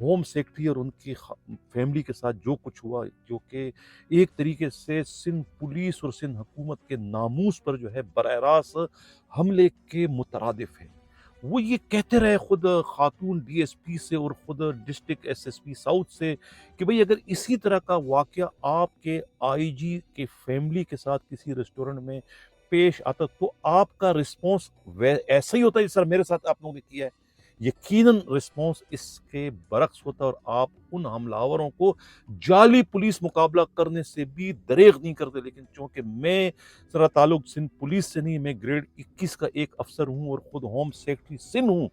Home secretary اور ان کی family کے ساتھ جو کچھ ہوا، جو کہ ایک طریقے سے سندھ پولیس اور سندھ حکومت کے ناموس پر جو ہے براہ راست حملے کے مترادف ہے۔ وہ یہ کہتے رہے خود خاتون ڈی ایس پی سے اور خود ڈسٹرکٹ ایس ایس پی ساؤتھ سے کہ بھئی اگر اسی طرح کا واقعہ آپ کے آئی جی کے فیملی کے ساتھ کسی ریسٹورنٹ میں پیش آتا تو آپ کا رسپانس ایسا ہی ہوتا ہے جس طرح میرے ساتھ آپ لوگوں نے کیا ہے۔ یقیناً رسپانس اس کے برعکس ہوتا ہے اور آپ ان حملہ آوروں کو جعلی پولیس مقابلہ کرنے سے بھی دریغ نہیں کرتے، لیکن چونکہ میں ذرا تعلق سندھ پولیس سے نہیں، میں گریڈ 21 کا ایک افسر ہوں اور خود ہوم سیکرٹری سندھ ہوں۔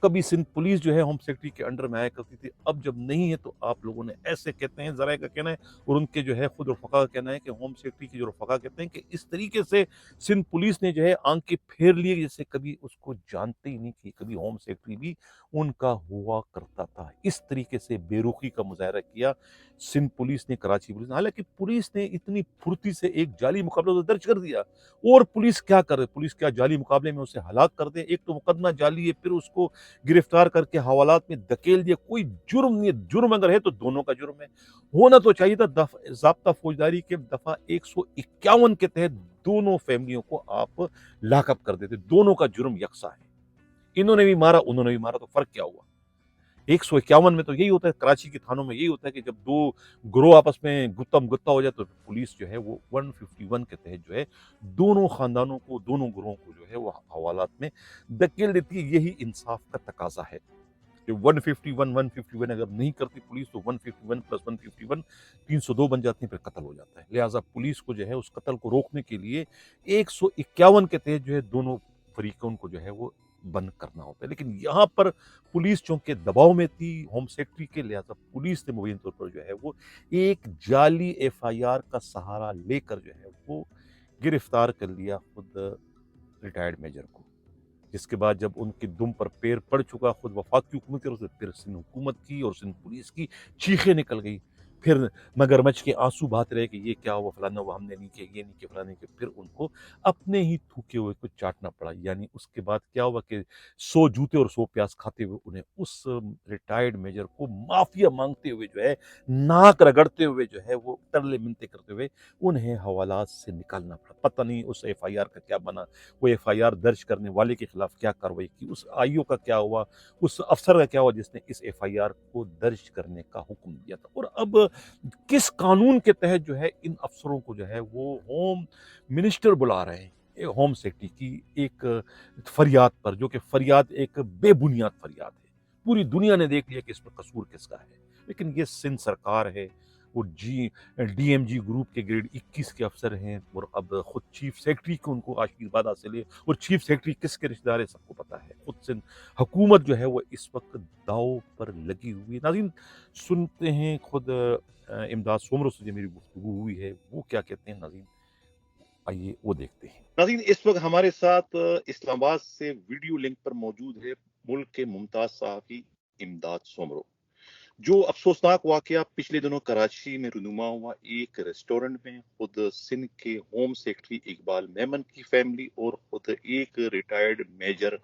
کبھی سندھ پولیس جو ہے ہوم سیکرٹری کے انڈر میں آیا کرتی تھی، اب جب نہیں ہے تو آپ لوگوں نے ایسے کہتے ہیں، ذرائع کا کہنا ہے اور ان کے جو ہے خود رفقا کا کہنا ہے کہ ہوم سیکرٹری کے جو رفقا کہتے ہیں کہ اس طریقے سے سندھ پولیس نے جو ہے آنکھیں پھیر لیے جیسے کبھی اس کو جانتے ہی نہیں کہ کبھی ہوم سیکرٹری بھی ان کا ہوا کرتا تھا۔ اس طریقے سے بے رخی کا مظاہرہ کیا سندھ پولیس نے، کراچی پولیس نے، حالانکہ پولیس نے اتنی پھرتی سے ایک جعلی مقابلہ تو درج کر دیا، اور پولیس کیا کرے، پولیس کیا جعلی مقابلے میں اسے ہلاک کر دے، ایک تو مقدمہ جعلی ہے، پھر اس کو گرفتار کر کے حوالات میں دھکیل دیا، کوئی جرم نہیں ہے، جرم اگر ہے تو دونوں کا جرم ہے۔ ہونا تو چاہیے تھا ضابطہ فوجداری کے دفعہ 151 کے تحت دونوں فیملیوں کو آپ لاک اپ کر دیتے، دونوں کا جرم یکساں ہے، انہوں نے بھی مارا انہوں نے بھی مارا، تو فرق کیا ہوا؟ 151 میں تو یہی ہوتا ہے، کراچی کے تھانوں میں یہی ہوتا ہے کہ جب دو گروہ آپس میں گتم گتا ہو جائے تو پولیس جو ہے وہ 151 کے تحت جو ہے دونوں خاندانوں کو، دونوں گروہوں کو جو ہے وہ حوالات میں دھکیل دیتی ہے۔ یہی انصاف کا تقاضا ہے کہ 151 اگر نہیں کرتی پولیس تو 151 پلس 151 302 بن جاتی ہیں، پھر قتل ہو جاتا ہے۔ لہٰذا پولیس کو جو ہے اس قتل کو روکنے کے لیے 151 کے تحت جو ہے دونوں فریقوں کو جو ہے وہ بند کرنا ہوتا ہے، لیکن یہاں پر پولیس چونکہ دباؤ میں تھی ہوم سیکرٹری کے، لہٰذا پولیس نے مبین طور پر جو ہے وہ ایک جعلی ایف آئی آر کا سہارا لے کر جو ہے وہ گرفتار کر لیا خود ریٹائرڈ میجر کو، جس کے بعد جب ان کی دم پر پیر پڑ چکا خود وفاقی حکومت کی، پھر سندھ حکومت کی اور سندھ پولیس کی چیخیں نکل گئی، پھر مگرمچھ کے آنسو بہاتے رہے کہ یہ کیا ہوا، فلانا ہوا، ہم نے نہیں کیا، یہ نہیں کیا، فلانا نہیں کیا، پھر ان کو اپنے ہی تھوکے ہوئے کو چاٹنا پڑا۔ یعنی اس کے بعد کیا ہوا کہ 100 جوتے اور 100 پیاز کھاتے ہوئے انہیں اس ریٹائرڈ میجر کو معافیا مانگتے ہوئے جو ہے، ناک رگڑتے ہوئے جو ہے وہ ترلے منتے کرتے ہوئے انہیں حوالات سے نکالنا پڑا۔ پتہ نہیں اس ایف آئی آر کا کیا بنا، وہ ایف آئی آر درج کرنے والے کے خلاف کیا کاروائی کی، اس آئی او کا کیا ہوا، اس افسر کا کیا ہوا جس نے اس ایف آئی آر کو درج کرنے کا حکم دیا تھا، اور اب کس قانون کے تحت جو ہے ان افسروں کو جو ہے وہ ہوم منسٹر بلا رہے ہیں ہوم سیکرٹری کی ایک فریاد پر، جو کہ فریاد ایک بے بنیاد فریاد ہے۔ پوری دنیا نے دیکھ لیا کہ اس میں قصور کس کا ہے، لیکن یہ سندھ سرکار ہے، وہ ڈی ایم جی گروپ کے گریڈ 21 کے افسر ہیں، اور اب خود چیف سیکرٹری کو ان کو آشیرواد حاصل ہے، اور چیف سیکرٹری کس کے رشتہ دار ہے سب کو پتہ ہے۔ خود سندھ حکومت جو ہے وہ اس وقت داؤ پر لگی ہوئی ہے۔ ناظرین سنتے ہیں خود امداد سومرو سے جو میری گفتگو ہوئی ہے وہ کیا کہتے ہیں، ناظرین آئیے وہ دیکھتے ہیں۔ ناظرین اس وقت ہمارے ساتھ اسلام آباد سے ویڈیو لنک پر موجود ہے ملک کے ممتاز صحافی امداد سومرو، جو افسوسناک واقعہ پچھلے دنوں کراچی میں رونما ہوا ایک ریسٹورنٹ میں خود سندھ کے ہوم سیکرٹری اقبال میمن کی فیملی اور خود ایک ریٹائرڈ میجر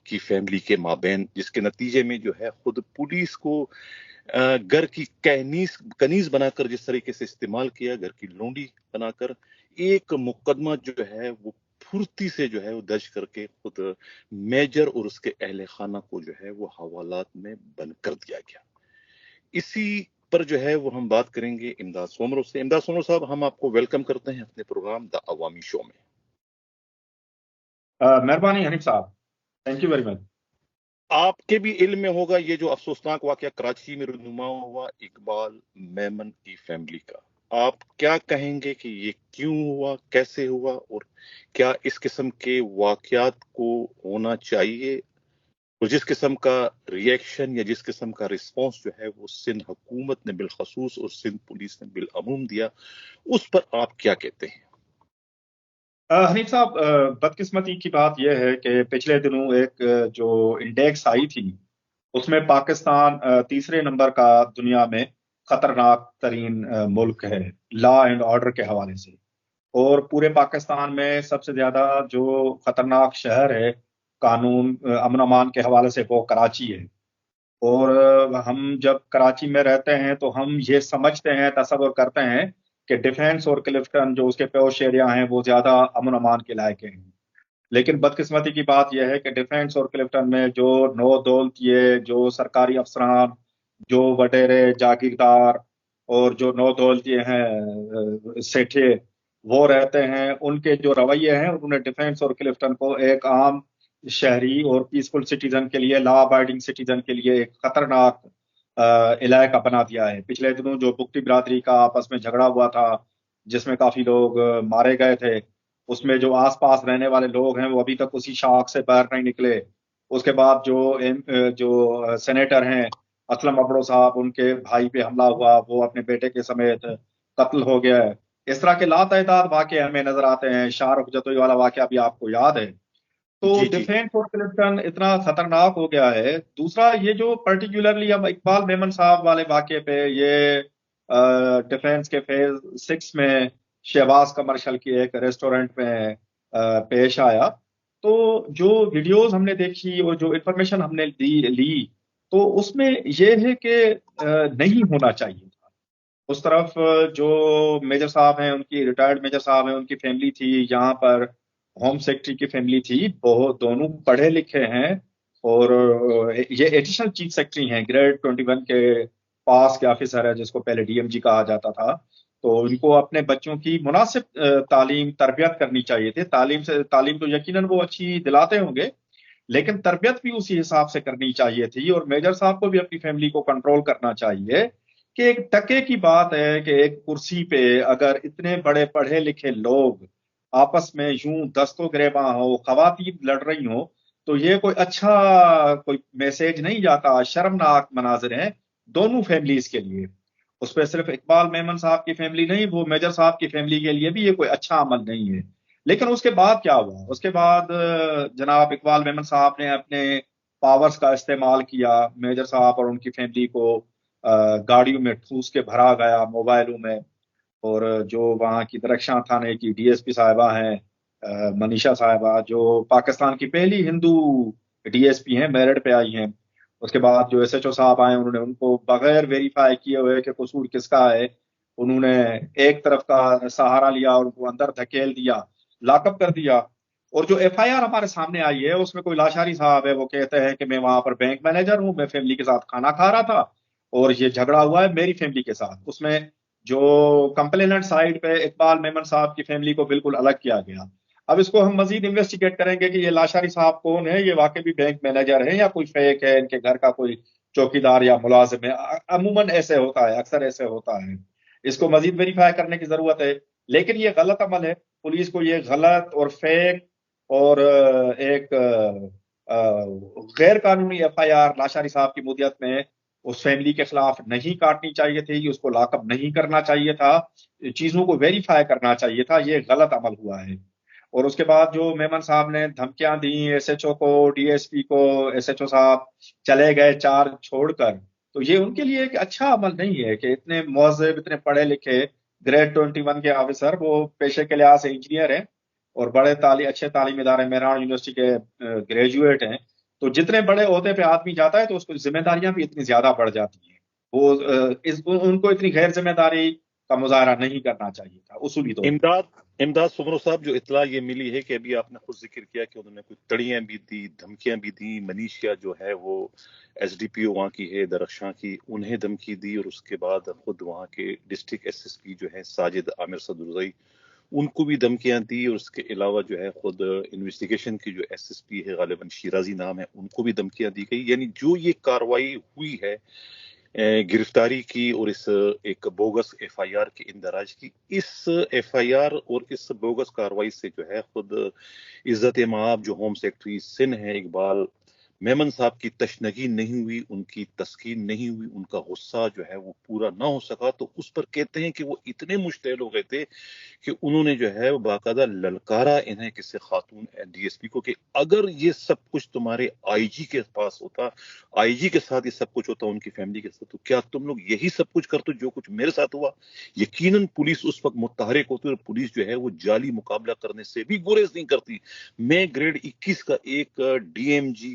کی فیملی کے مابین، جس کے نتیجے میں جو ہے خود پولیس کو گھر کی کنیز بنا کر جس طریقے سے استعمال کیا، گھر کی لونڈی بنا کر ایک مقدمہ جو ہے وہ پھرتی سے جو ہے وہ درج کر کے خود میجر اور اس کے اہل خانہ کو جو ہے وہ حوالات میں بند کر دیا گیا۔ اسی پر جو ہے وہ ہم بات کریں گے امداد سومرو سے۔ امداد سومرو صاحب، ہم آپ کو ویلکم کرتے ہیں اپنے پروگرام دا عوامی شو میں۔ مہربانی حنیف صاحب، تھینک یو ویری مچ۔ آپ کے بھی علم میں ہوگا یہ جو افسوسناک واقعہ کراچی میں رونما ہوا اقبال میمن کی فیملی کا، آپ کیا کہیں گے کہ یہ کیوں ہوا، کیسے ہوا، اور کیا اس قسم کے واقعات کو ہونا چاہیے، اور جس قسم کا ریئیکشن یا جس قسم کا رسپانس جو ہے وہ سندھ حکومت نے بالخصوص اور سندھ پولیس نے بالعموم دیا، اس پر آپ کیا کہتے ہیں؟ حنیف صاحب، بدقسمتی کی بات یہ ہے کہ پچھلے دنوں ایک جو انڈیکس آئی تھی اس میں پاکستان تیسرے نمبر کا دنیا میں خطرناک ترین ملک ہے لا اینڈ آرڈر کے حوالے سے، اور پورے پاکستان میں سب سے زیادہ جو خطرناک شہر ہے قانون امن امان کے حوالے سے وہ کراچی ہے۔ اور ہم جب کراچی میں رہتے ہیں تو ہم یہ سمجھتے ہیں، تصور کرتے ہیں کہ ڈیفینس اور کلفٹن جو اس کے پوش ایریا ہیں وہ زیادہ امن امان کے لائق ہیں، لیکن بدقسمتی کی بات یہ ہے کہ ڈیفینس اور کلفٹن میں جو نو دولتیے، جو سرکاری افسران، جو وڈیرے جاگیردار اور جو نو دولتیے ہیں سیٹھے وہ رہتے ہیں، ان کے جو رویے ہیں انہوں نے ڈیفینس اور کلفٹن کو ایک عام شہری اور پیسفل سٹیزن کے لیے، لا ابائڈنگ سٹیزن کے لیے ایک خطرناک علاقہ بنا دیا ہے۔ پچھلے دنوں جو بگٹی برادری کا آپس میں جھگڑا ہوا تھا جس میں کافی لوگ مارے گئے تھے، اس میں جو آس پاس رہنے والے لوگ ہیں وہ ابھی تک اسی شاخ سے باہر نہیں نکلے۔ اس کے بعد جو سینیٹر ہیں اسلم ابڑو صاحب، ان کے بھائی پہ حملہ ہوا، وہ اپنے بیٹے کے سمیت قتل ہو گیا ہے۔ اس طرح کے لاتعداد واقعے ہمیں نظر آتے ہیں۔ شاہ رخ جتوئی والا واقعہ بھی آپ کو یاد ہے۔ تو جی جی ڈیفینس اور کلفٹن اتنا خطرناک ہو گیا ہے۔ دوسرا یہ جو پرٹیکولرلی اب اقبال میمن صاحب والے واقعے پہ، یہ ڈیفینس کے فیز 6 میں شہباز کمرشل کی ایک ریسٹورنٹ میں پیش آیا، تو جو ویڈیوز ہم نے دیکھی اور جو انفارمیشن ہم نے لی تو اس میں یہ ہے کہ نہیں ہونا چاہیے تھا۔ اس طرف جو میجر صاحب ہیں، ان کی ریٹائرڈ میجر صاحب ہیں، ان کی فیملی تھی، یہاں پر ہوم سیکرٹری کی فیملی تھی، بہت دونوں پڑھے لکھے ہیں اور یہ ایڈیشنل چیف سیکرٹری ہیں، گریڈ 21 کے پاس کے آفیسر ہے جس کو پہلے ڈی ایم جی کہا جاتا تھا۔ تو ان کو اپنے بچوں کی مناسب تعلیم تربیت کرنی چاہیے تھی۔ تعلیم تو یقیناً وہ اچھی دلاتے ہوں گے، لیکن تربیت بھی اسی حساب سے کرنی چاہیے تھی، اور میجر صاحب کو بھی اپنی فیملی کو کنٹرول کرنا چاہیے کہ ایک ٹکے کی بات ہے کہ ایک کرسی پہ اگر اتنے بڑے پڑھے لکھے لوگ آپس میں یوں دستوں گریباں ہو، خواتین لڑ رہی ہوں، تو یہ کوئی اچھا کوئی میسج نہیں جاتا۔ شرمناک مناظر ہیں دونوں فیملیز کے لیے۔ اس پہ صرف اقبال میمن صاحب کی فیملی نہیں، وہ میجر صاحب کی فیملی کے لیے بھی یہ کوئی اچھا عمل نہیں ہے۔ لیکن اس کے بعد کیا ہوا؟ اس کے بعد جناب اقبال میمن صاحب نے اپنے پاورز کا استعمال کیا، میجر صاحب اور ان کی فیملی کو گاڑیوں میں ٹھوس کے بھرا گیا، موبائلوں میں، اور جو وہاں کی درخشاں تھانے کی ڈی ایس پی صاحبہ ہیں منیشا صاحبہ، جو پاکستان کی پہلی ہندو ڈی ایس پی ہیں، میرٹ پہ آئی ہیں۔ اس کے بعد جو ایس ایچ او صاحب آئے، انہوں نے ان کو بغیر ویریفائی کیے ہوئے کہ قصور کس کا ہے، انہوں نے ایک طرف کا سہارا لیا اور ان کو اندر دھکیل دیا، لاک اپ کر دیا۔ اور جو ایف آئی آر ہمارے سامنے آئی ہے اس میں کوئی لاشاری صاحب ہے، وہ کہتے ہیں کہ میں وہاں پر بینک مینیجر ہوں، میں فیملی کے ساتھ کھانا کھا رہا تھا اور یہ جھگڑا ہوا ہے میری فیملی کے ساتھ۔ اس میں جو کمپلیننٹ سائڈ پہ اقبال میمن صاحب کی فیملی کو بالکل الگ کیا گیا۔ اب اس کو ہم مزید انویسٹیگیٹ کریں گے کہ یہ لاشاری صاحب کون ہے، یہ واقعی بھی بینک مینیجر ہے یا کوئی فیک ہے، ان کے گھر کا کوئی چوکیدار یا ملازم ہے۔ عموماً ایسے ہوتا ہے، اکثر ایسے ہوتا ہے۔ اس کو مزید ویریفائی کرنے کی ضرورت ہے، لیکن یہ غلط عمل ہے۔ پولیس کو یہ غلط اور فیک اور ایک غیر قانونی ایف آئی آر لاشاری صاحب کی مدیت میں اس فیملی کے خلاف نہیں کاٹنی چاہیے تھی، اس کو لاک اپ نہیں کرنا چاہیے تھا، چیزوں کو ویریفائی کرنا چاہیے تھا۔ یہ غلط عمل ہوا ہے۔ اور اس کے بعد جو میمن صاحب نے دھمکیاں دی ایس ایچ او کو، ڈی ایس پی کو، ایس ایچ او صاحب چلے گئے چار چھوڑ کر، تو یہ ان کے لیے ایک اچھا عمل نہیں ہے کہ اتنے مہذب، اتنے پڑھے لکھے گریڈ 21 کے آفیسر، وہ پیشے کے لحاظ سے انجینئر ہیں اور بڑے اچھے تعلیمی ادارے مہران یونیورسٹی کے گریجویٹ ہیں، تو جتنے بڑے عہدے پہ آدمی جاتا ہے تو اس کو ذمہ داریاں بھی اتنی زیادہ بڑھ جاتی ہیں۔ وہ ان کو اتنی غیر ذمہ داری کا مظاہرہ نہیں کرنا چاہیے تھا اصولی طور پر۔ امداد سمرو صاحب، جو اطلاع یہ ملی ہے کہ ابھی آپ نے خود ذکر کیا کہ انہوں نے کچھ تڑیاں بھی دی، دھمکیاں بھی دی، منیشیا جو ہے وہ ایس ڈی پی او وہاں کی ہے درخشاں کی، انہیں دھمکی دی، اور اس کے بعد خود وہاں کے ڈسٹرکٹ ایس ایس پی جو ہے ساجد عامر صدرزئی، ان کو بھی دھمکیاں دی، اور اس کے علاوہ جو ہے خود انویسٹیگیشن کی جو ایس ایس پی ہے غالباً شیرازی نام ہے، ان کو بھی دھمکیاں دی گئی۔ یعنی جو یہ کاروائی ہوئی ہے گرفتاری کی اور اس ایک بوگس ایف آئی آر کے اندراج کی، اس ایف آئی آر اور اس بوگس کاروائی سے جو ہے خود عزت مآب جو ہوم سیکرٹری سندھ ہے اقبال میمن صاحب کی تشنگی نہیں ہوئی، ان کی تسکین نہیں ہوئی، ان کا غصہ جو ہے وہ پورا نہ ہو سکا۔ تو اس پر کہتے ہیں کہ وہ اتنے مشتعل ہو گئے تھے کہ انہوں نے جو ہے باقاعدہ للکارا انہیں کسی خاتون ڈی ایس پی کو کہ اگر یہ سب کچھ تمہارے آئی جی کے پاس ہوتا، آئی جی کے ساتھ یہ سب کچھ ہوتا، ان کی فیملی کے ساتھ، تو کیا تم لوگ یہی سب کچھ کرتے جو کچھ میرے ساتھ ہوا؟ یقیناً پولیس اس وقت متحرک ہوتی، اور پولیس جو ہے وہ جعلی مقابلہ کرنے سے بھی گریز نہیں کرتی۔ میں گریڈ 21 کا ایک ڈی ایم جی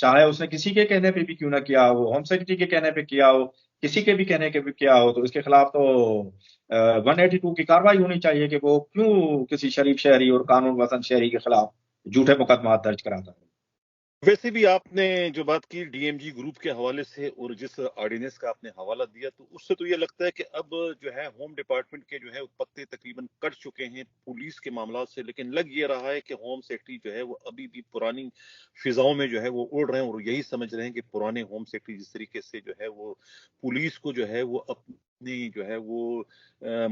چاہے اس نے کسی کے کہنے پہ بھی کیوں نہ کیا ہو, ہوم سیکرٹری کے کہنے پہ کیا ہو, کسی کے بھی کہنے کے بھی کیا ہو, تو اس کے خلاف تو 182 کی کاروائی ہونی چاہیے کہ وہ کیوں کسی شریف شہری اور قانون وطن شہری کے خلاف جھوٹے مقدمات درج کراتا ہے. ویسے بھی آپ نے جو بات کی ڈی ایم جی گروپ کے حوالے سے اور جس آرڈیننس کا آپ نے حوالہ دیا, تو اس سے تو یہ لگتا ہے کہ اب جو ہے ہوم ڈپارٹمنٹ کے جو ہے پتے تقریباً کٹ چکے ہیں پولیس کے معاملات سے, لیکن لگ یہ رہا ہے کہ ہوم سیکرٹری جو ہے وہ ابھی بھی پرانی فضاؤں میں جو ہے وہ اڑ رہے ہیں اور یہی سمجھ رہے ہیں کہ پرانے ہوم سیکرٹری جس طریقے سے جو ہے وہ پولیس کو جو ہے وہ اپنی جو ہے وہ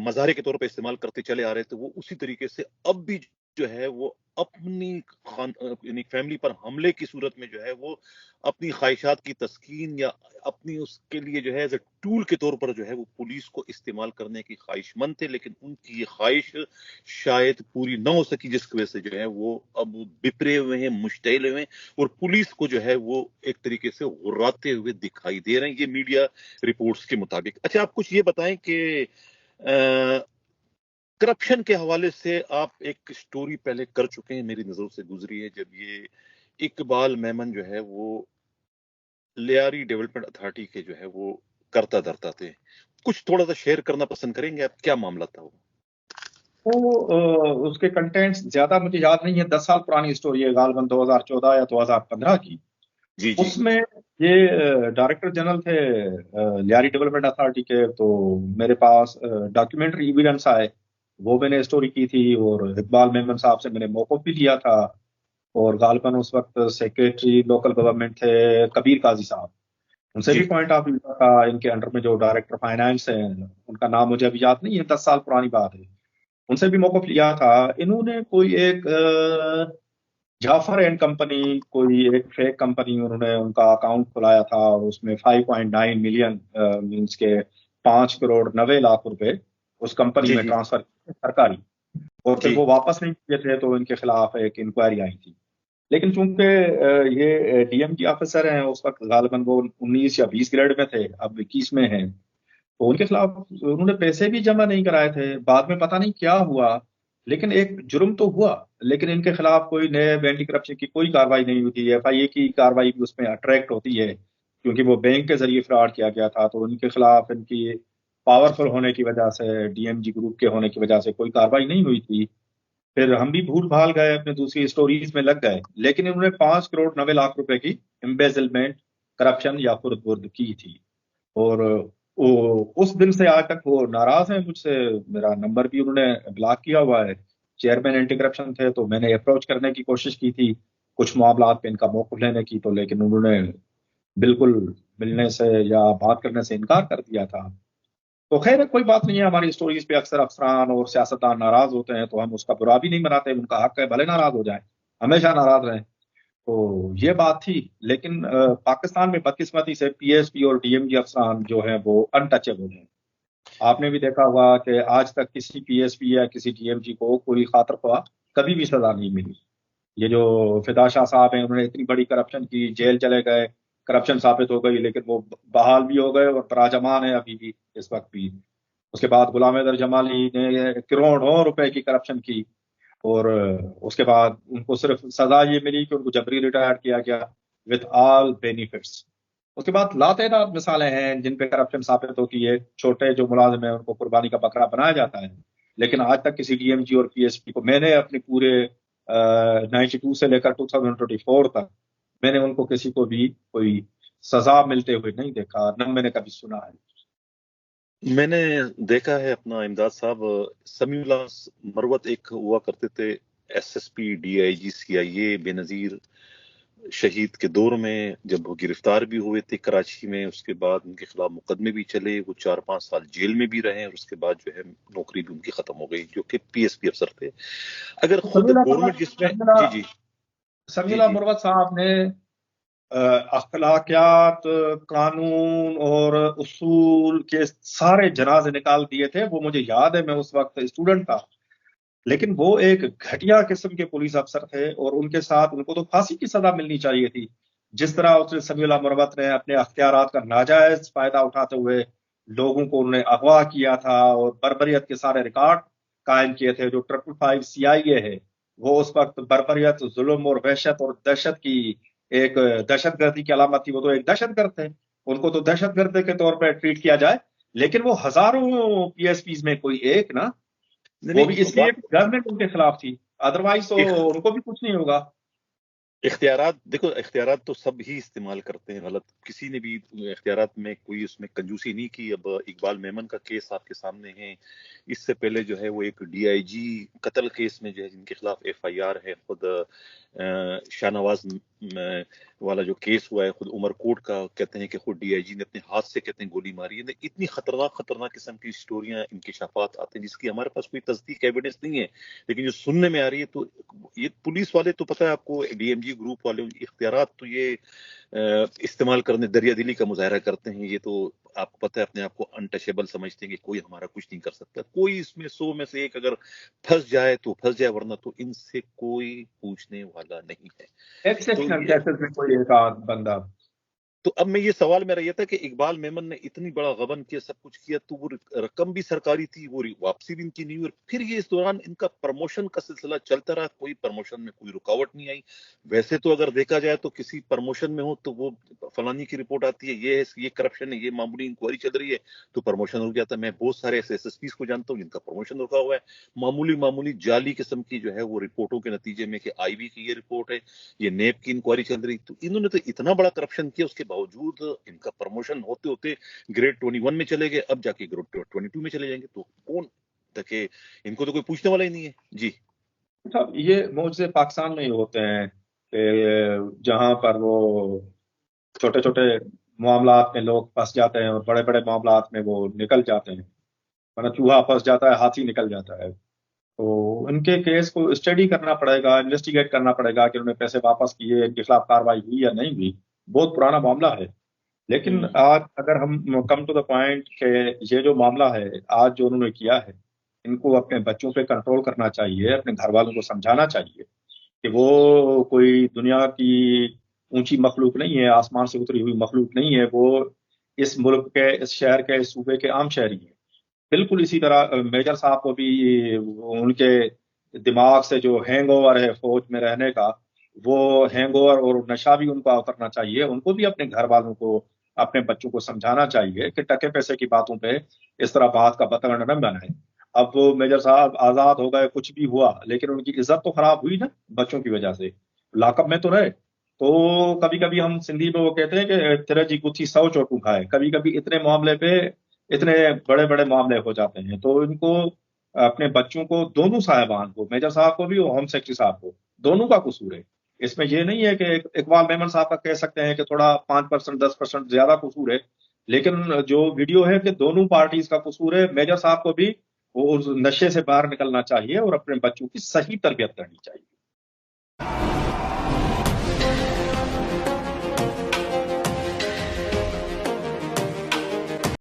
مظاہرے کے طور پہ استعمال کرتے چلے آ رہے تھے, وہ اسی طریقے سے اب بھی جو ہے وہ اپنی یعنی فیملی پر حملے کی صورت میں جو ہے وہ اپنی خواہشات کی تسکین یا اپنی اس کے لیے جو ہے ایز اے ٹول کے طور پر جو ہے وہ پولیس کو استعمال کرنے کی خواہش مند تھے, لیکن ان کی یہ خواہش شاید پوری نہ ہو سکی, جس کی وجہ سے جو ہے وہ اب بپرے ہوئے ہیں, مشتعل ہوئے ہیں اور پولیس کو جو ہے وہ ایک طریقے سے غراتے ہوئے دکھائی دے رہے ہیں, یہ میڈیا رپورٹس کے مطابق. اچھا, آپ کچھ یہ بتائیں کہ کرپشن کے حوالے سے آپ ایک سٹوری پہلے کر چکے ہیں, میری نظروں سے گزری ہے, جب یہ اقبال میمن جو ہے وہ لیاری ڈیولپمنٹ اتھارٹی کے جو ہے وہ کرتا دھرتا تھے. کچھ تھوڑا سا شیئر کرنا پسند کریں گے آپ, کیا معاملہ تھا وہ؟ وہ اس کے کنٹینٹس زیادہ مجھے یاد نہیں ہے, 10 سال پرانی اسٹوری ہے, غالباً 2014 یا 2015 کی. جی اس میں یہ ڈائریکٹر جنرل تھے لیاری ڈیولپمنٹ اتھارٹی کے, تو میرے پاس ڈاکیومنٹری ایویڈنس آئے, وہ میں نے اسٹوری کی تھی, اور اقبال میمن صاحب سے میں نے موقف بھی لیا تھا, اور غالباً اس وقت سیکریٹری لوکل گورنمنٹ تھے کبیر قاضی صاحب, ان سے بھی پوائنٹ آف ویو تھا. ان کے انڈر میں جو ڈائریکٹر فائنانس ہیں, ان کا نام مجھے ابھی یاد نہیں ہے, 10 سال پرانی بات ہے, ان سے بھی موقف لیا تھا. انہوں نے کوئی ایک جعفر اینڈ کمپنی, کوئی ایک فیک کمپنی, انہوں نے ان کا اکاؤنٹ کھلایا تھا, اور اس میں 5.9 ملین مینس کے 5.90 کروڑ روپے اس کمپنی میں ٹرانسفر سرکاری, اور پھر وہ واپس نہیں کیے تھے, تو ان کے خلاف ایک انکوائری آئی تھی. لیکن چونکہ یہ ڈی ایم جی آفیسر ہیں, اس وقت غالباً وہ 19 یا 20 گریڈ میں تھے, اب 21 میں ہیں, تو ان کے خلاف انہوں نے پیسے بھی جمع نہیں کرائے تھے. بعد میں پتہ نہیں کیا ہوا, لیکن ایک جرم تو ہوا, لیکن ان کے خلاف کوئی نئے اینٹی کرپشن کی کوئی کاروائی نہیں ہوتی. ایف آئی اے کی کاروائی بھی اس میں اٹریکٹ ہوتی ہے, کیونکہ وہ بینک کے ذریعے فراڈ کیا گیا تھا, تو ان کے خلاف ان کی پاورفل ہونے کی وجہ سے, ڈی ایم جی گروپ کے ہونے کی وجہ سے کوئی کاروائی نہیں ہوئی تھی. پھر ہم بھی بھول بھال گئے, اپنے دوسری اسٹوریز میں لگ گئے, لیکن انہوں نے 5.90 کروڑ روپے کی امبیزلمنٹ, کرپشن یا خرد برد کی تھی. اور اس دن سے آج تک وہ ناراض ہیں مجھ سے. میرا نمبر بھی انہوں نے بلاک کیا ہوا ہے. چیئرمین اینٹی کرپشن تھے, تو میں نے اپروچ کرنے کی کوشش کی تھی کچھ معاملات پہ ان کا موقف لینے کی, تو لیکن انہوں نے بالکل ملنے سے یا بات کرنے سے انکار کر دیا تھا. تو خیر کوئی بات نہیں ہے, ہماری اسٹوریز پہ اکثر افسران اور سیاستدان ناراض ہوتے ہیں, تو ہم اس کا برا بھی نہیں مناتے, ان کا حق ہے بھلے ناراض ہو جائیں, ہمیشہ ناراض رہیں. تو یہ بات تھی. لیکن پاکستان میں بدقسمتی سے پی ایس پی اور ڈی ایم جی افسران جو ہیں وہ انٹچیبل ہیں. آپ نے بھی دیکھا ہوا کہ آج تک کسی پی ایس پی یا کسی ڈی ایم جی کو کوئی خاطر خواہ کبھی بھی سزا نہیں ملی. یہ جو فدا شاہ صاحب ہیں, انہوں نے اتنی بڑی کرپشن کی, جیل چلے گئے, کرپشن ثابت ہو گئی, لیکن وہ بحال بھی ہو گئے اور پراجمان ہے ابھی بھی اس وقت بھی. اس کے بعد غلام حیدر جمالی نے کروڑوں روپے کی کرپشن کی, اور اس کے بعد ان کو صرف سزا یہ ملی کہ ان کو جبری ریٹائر کیا گیا وتھ آل بینیفٹس. اس کے بعد لاتعداد مثالیں ہیں جن پہ کرپشن ثابت ہوتی ہے. چھوٹے جو ملازم ہیں ان کو قربانی کا بکرا بنایا جاتا ہے, لیکن آج تک کسی ڈی ایم جی اور پی ایس پی کو میں نے اپنے پورے 92 سے لے کر 2024 تک میں نے ان کو کسی کو بھی کوئی سزا ملتے ہوئے نہیں دیکھا, نہ میں نے کبھی سنا ہے. میں نے دیکھا ہے اپنا امداد صاحب, سمیع اللہ مروت ایک ہوا کرتے تھے S S P D I G C I A Benazir شہید کے دور میں, جب وہ گرفتار بھی ہوئے تھے کراچی میں, اس کے بعد ان کے خلاف مقدمے بھی چلے, وہ 4-5 سال جیل میں بھی رہے, اور اس کے بعد جو ہے نوکری بھی ان کی ختم ہو گئی, جو کہ پی ایس پی افسر تھے. اگر خود گورنمنٹ جس میں سمیع اللہ مروت صاحب نے اخلاقیات, قانون اور اصول کے سارے جنازے نکال دیے تھے. وہ مجھے یاد ہے, میں اس وقت اسٹوڈنٹ تھا, لیکن وہ ایک گھٹیا قسم کے پولیس افسر تھے, اور ان کے ساتھ ان کو تو پھانسی کی سزا ملنی چاہیے تھی. جس طرح اس نے سمیع اللہ مروت نے اپنے اختیارات کا ناجائز فائدہ اٹھاتے ہوئے لوگوں کو انہوں نے اغوا کیا تھا, اور بربریت کے سارے ریکارڈ قائم کیے تھے. جو 555 سی آئی اے ہے وہ اس وقت بربریت, ظلم اور وحشت اور دہشت کی ایک دہشت گردی کی علامت تھی، وہ تو ایک دہشت گرد تھے، ان کو تو دہشت گرد کے طور پہ ٹریٹ کیا جائے، لیکن وہ ہزاروں پی ایس پیز میں کوئی ایک نا، وہ بھی اس لیے گورنمنٹ ان کے خلاف تھی، ادروائز تو ان کو بھی کچھ نہیں ہوگا۔ اختیارات دیکھو، اختیارات تو سب ہی استعمال کرتے ہیں غلط، کسی نے بھی اختیارات میں کوئی اس میں کنجوسی نہیں کی۔ اب اقبال میمن کا کیس آپ کے سامنے ہے، اس سے پہلے جو ہے وہ ایک ڈی آئی جی قتل کیس میں جو ہے جن کے خلاف ایف آئی آر ہے، خود شاہ نواز والا جو کیس ہوا ہے، خود عمر کوٹ کا کہتے ہیں کہ خود ڈی آئی جی نے اپنے ہاتھ سے کہتے ہیں گولی ماری ہے۔ اتنی خطرناک قسم کی سٹوریاں، انکشافات آتے ہیں جس کی ہمارے پاس کوئی تصدیق ایویڈنس نہیں ہے، لیکن جو سننے میں آ رہی ہے تو یہ پولیس والے تو پتہ ہے آپ کو، ڈی ایم جی گروپ والے اختیارات تو یہ استعمال کرنے دریا دلی کا مظاہرہ کرتے ہیں۔ یہ تو آپ کو پتہ ہے اپنے آپ کو انٹچیبل سمجھتے ہیں کہ کوئی ہمارا کچھ نہیں کر سکتا، کوئی اس میں 100 میں سے ایک اگر پھنس جائے تو پھنس جائے، ورنہ تو ان سے کوئی پوچھنے والا نہیں ہے۔ ایکسیپشنل کیسز میں کوئی ایک آدھ بندہ۔ تو اب میں یہ سوال میرا یہ تھا کہ اقبال میمن نے اتنی بڑا غبن کیا، سب کچھ کیا، تو وہ رقم بھی سرکاری تھی، وہ واپسی بھی ان کی نہیں ہوئی، اور پھر یہ اس دوران ان کا پروموشن کا سلسلہ چلتا رہا، کوئی پروموشن میں کوئی رکاوٹ نہیں آئی۔ ویسے تو اگر دیکھا جائے تو کسی پروموشن میں ہو تو وہ فلانی کی رپورٹ آتی ہے، یہ کرپشن ہے، یہ معمولی انکوائری چل رہی ہے تو پروموشن رک جاتا ہے۔ میں بہت سارے ایس ایس پیز کو جانتا ہوں جن کا پروموشن رکا ہوا ہے، معمولی جعلی قسم کی جو ہے وہ رپورٹوں کے نتیجے میں کہ آئی بی کی یہ رپورٹ ہے، یہ نیب کی انکوائری چل رہی، تو انہوں نے تو اتنا بڑا کرپشن کیا، اس کے باوجود ان کا پروموشن ہوتے ہوتے گریڈ 21 میں چلے گئے، اب جا کے گریڈ 22 میں چلے جائیں گے، تو کون تک ان کو تو کوئی پوچھنے والا ہی نہیں ہے۔ جی صاحب، یہ معجزے پاکستان میں ہی ہوتے ہیں کہ جہاں پر وہ چھوٹے چھوٹے معاملات میں لوگ پھنس جاتے ہیں اور بڑے بڑے معاملات میں وہ نکل جاتے ہیں، ورنہ چوہا پھنس جاتا ہے ہاتھی نکل جاتا ہے۔ تو ان کے کیس کو اسٹڈی کرنا پڑے گا، انویسٹیگیٹ کرنا پڑے گا کہ انہوں نے پیسے واپس کیے، ان کے خلاف کارروائی ہوئی یا نہیں ہوئی، بہت پرانا معاملہ ہے۔ لیکن آج اگر ہم کم ٹو دا پوائنٹ کہ یہ جو معاملہ ہے آج جو انہوں نے کیا ہے، ان کو اپنے بچوں پہ کنٹرول کرنا چاہیے، اپنے گھر والوں کو سمجھانا چاہیے کہ وہ کوئی دنیا کی اونچی مخلوق نہیں ہے، آسمان سے اتری ہوئی مخلوق نہیں ہے، وہ اس ملک کے، اس شہر کے، اس صوبے کے عام شہری ہیں۔ بالکل اسی طرح میجر صاحب کو بھی ان کے دماغ سے جو ہینگ اوور ہے فوج میں رہنے کا، وہ ہینگ اوور اور نشہ بھی ان کو اترنا چاہیے۔ ان کو بھی اپنے گھر والوں کو، اپنے بچوں کو سمجھانا چاہیے کہ ٹکے پیسے کی باتوں پہ اس طرح بات کا بتنگڑ نہ بنائیں۔ اب وہ میجر صاحب آزاد ہو گئے، کچھ بھی ہوا، لیکن ان کی عزت تو خراب ہوئی نا بچوں کی وجہ سے، لاک اپ میں تو رہے۔ تو کبھی کبھی ہم سندھی میں وہ کہتے ہیں کہ تیرے جی گتھی 100 چوٹوں کھائے، کبھی کبھی اتنے معاملے پہ اتنے بڑے بڑے معاملے ہو جاتے ہیں۔ تو ان کو اپنے بچوں کو، دونوں صاحبان کو، میجر صاحب کو بھی اور ہوم سیکرٹری صاحب کو، دونوں کا قصور ہے اس میں۔ یہ نہیں ہے کہ اقبال میمن صاحب کا کہہ سکتے ہیں کہ تھوڑا 5% 10% زیادہ قصور ہے، لیکن جو ویڈیو ہے کہ دونوں پارٹیز کا قصور ہے۔ میجر صاحب کو بھی وہ نشے سے باہر نکلنا چاہیے اور اپنے بچوں کی صحیح تربیت کرنی چاہیے۔